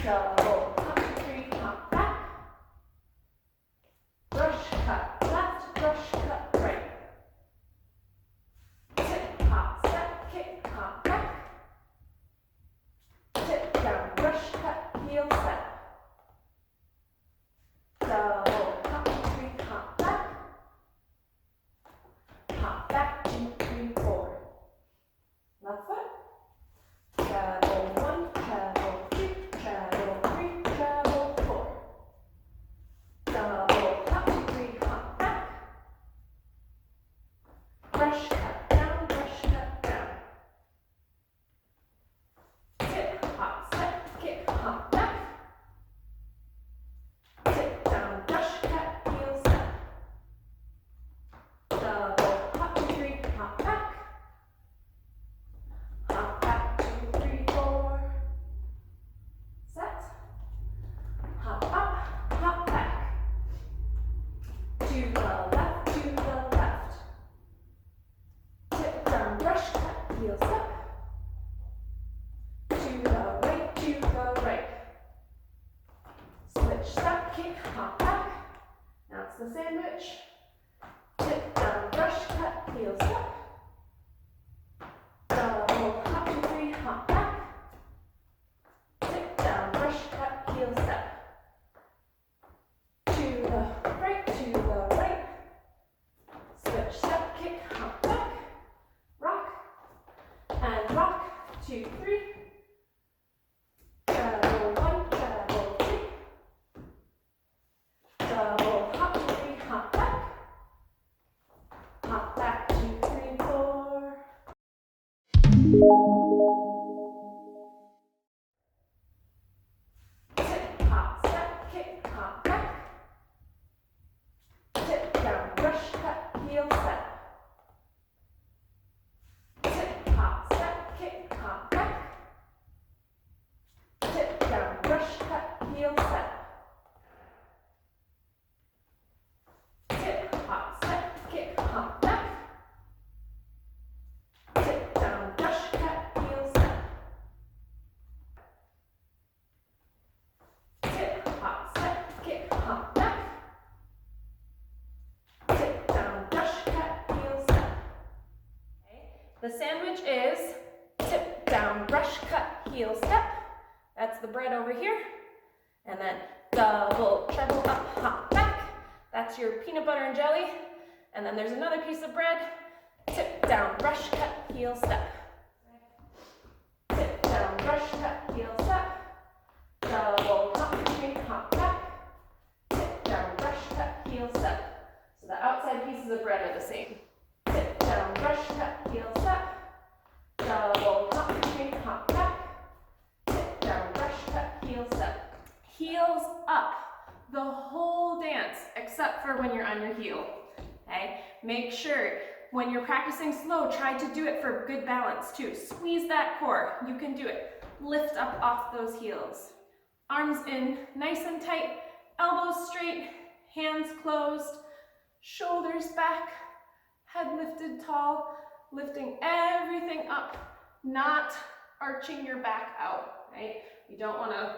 Double, hop to three, hop back. Brush, cut left, brush, cut right. Tip, hop, step, kick, hop back. Tip, down, brush, cut, heel, step. Double, hop to three, hop back. Hop back, 2, 3, 4. Left foot. Travel 1, travel 2, travel 3, travel 4. Double, hop to 3, hop back. Brush, cut down, brush, cut down. Tip, hop, step, kick, hop back. Tip, down, brush, cut, heel, step. Double, hop to 3, hop back. Hop back, 2, 3, 4. Set. Hop up, hop back. To the left, to the left. Tip down, brush, cut, heel, step. To the right, to the right. Switch, step, kick, hop back. Now it's the sandwich. Tip down, brush, cut, heel, step. Double, hop to 3, hop back. Tip down, brush, cut, heel, step. To the right, to the right. Switch, step, kick, hop back. Rock, and rock, 2, 3. Travel 1, travel 3. Double, hop to 3, hop back. Hop back, 2, 3, 4. Tip, hop, step, kick, hop back. Tip down, brush, cut, heel, step. Tip, hop, step, kick, hop back. Tip down, brush, cut, heel, step. Tip, hop, step, kick, hop back. Tip down, brush, cut, heel, step. Tip, hop, step, kick, hop back. Tip down, brush, cut, heel, step. The sandwich is tip down, brush, cut, heel, step. That's the bread over here. And then double, treble up, hop back. That's your peanut butter and jelly. And then there's another piece of bread. Tip down, brush, cut, heel, step. Tip down, brush, cut, heel, step. Double, hop, three, hop back. Tip down, brush, cut, heel, step. So the outside pieces of bread are the same. Tip down, brush, cut, heel, step. Double, hop, three, hop back. Tip down, brush, cut, heel, step. Heels up the whole dance, except for when you're on your heel. okay? Make sure when you're practicing slow, try to do it for good balance too. Squeeze that core, you can do it. Lift up off those heels. Arms in, nice and tight, elbows straight, hands closed, shoulders back, head lifted tall, lifting everything up, not arching your back out, right? You don't want to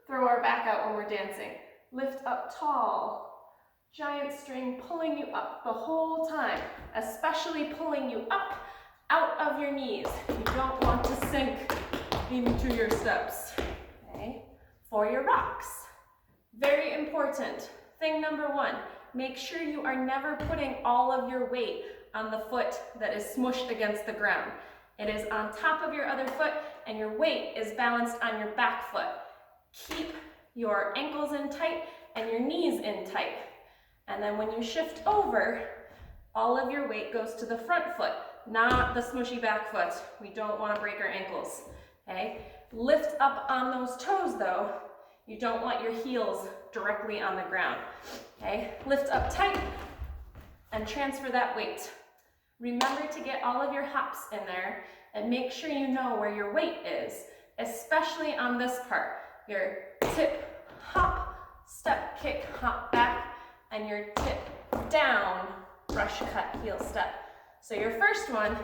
throw our back out when we're dancing. Lift up tall, giant string pulling you up the whole time, especially pulling you up out of your knees. You don't want to sink into your steps, okay? For your rocks, very important. Thing number one, make sure you are never putting all of your weight on the foot that is smushed against the ground. It is on top of your other foot and your weight is balanced on your back foot. Keep your ankles in tight and your knees in tight. And then when you shift over, all of your weight goes to the front foot, not the smushy back foot. We don't want to break our ankles, okay? Lift up on those toes though. You don't want your heels directly on the ground, okay? Lift up tight and transfer that weight. Remember to get all of your hops in there and make sure you know where your weight is, especially on this part. Your tip, hop, step, kick, hop back, and your tip down, brush, cut, heel, step. So your first one,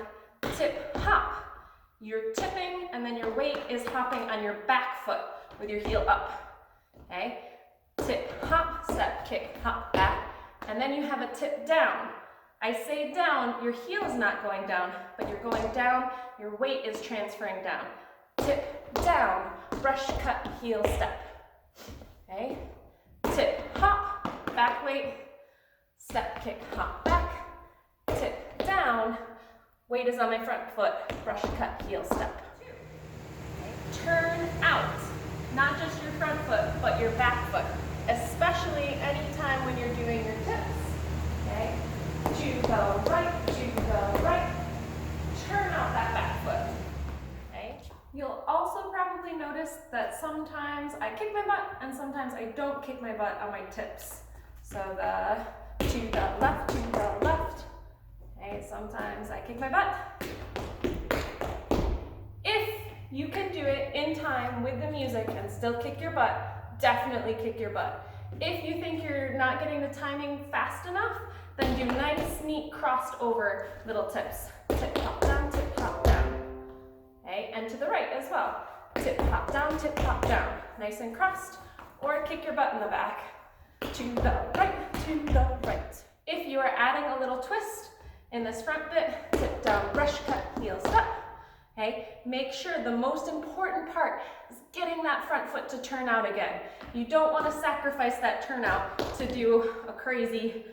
tip, hop. You're tipping and then your weight is hopping on your back foot with your heel up, okay? Tip, hop, step, kick, hop, back, and then you have a tip down. I say down, your heel is not going down, but you're going down, your weight is transferring down. Tip, down, brush, cut, heel, step, okay? Tip, hop, back weight, step, kick, hop, back, tip, down, weight is on my front foot, brush, cut, heel, step. Okay. Turn out, not just your front foot, but your back foot, especially anytime when you're doing your tips, okay? To the right, to the right, turn out that back foot, okay? You'll also probably notice that sometimes I kick my butt and sometimes I don't kick my butt on my tips. So to the left, okay? Sometimes I kick my butt. If you can do it in time with the music and still kick your butt, definitely kick your butt. If you think you're not getting the timing fast enough, then do nice, neat, crossed over little tips. Tip, hop down, okay? And to the right as well. Tip, hop down, nice and crossed, or kick your butt in the back. To the right. If you are adding a little twist in this front bit, tip down, brush, cut, heel, step, okay? Make sure the most important part is getting that front foot to turn out again. You don't want to sacrifice that turnout to do a crazy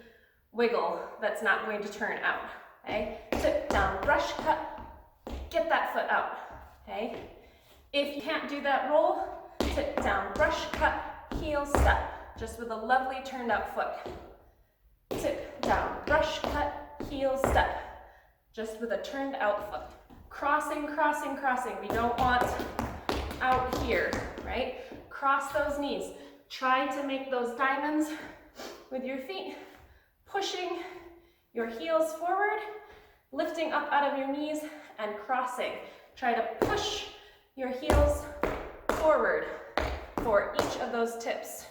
wiggle that's not going to turn out, okay? Tip down, brush, cut, get that foot out, okay? If you can't do that roll, tip down, brush, cut, heel, step, just with a lovely turned out foot. Tip down, brush, cut, heel, step, just with a turned out foot. Crossing, crossing, crossing. We don't want out here, right? Cross those knees. Try to make those diamonds with your feet, pushing your heels forward, lifting up out of your knees and crossing. Try to push your heels forward for each of those tips.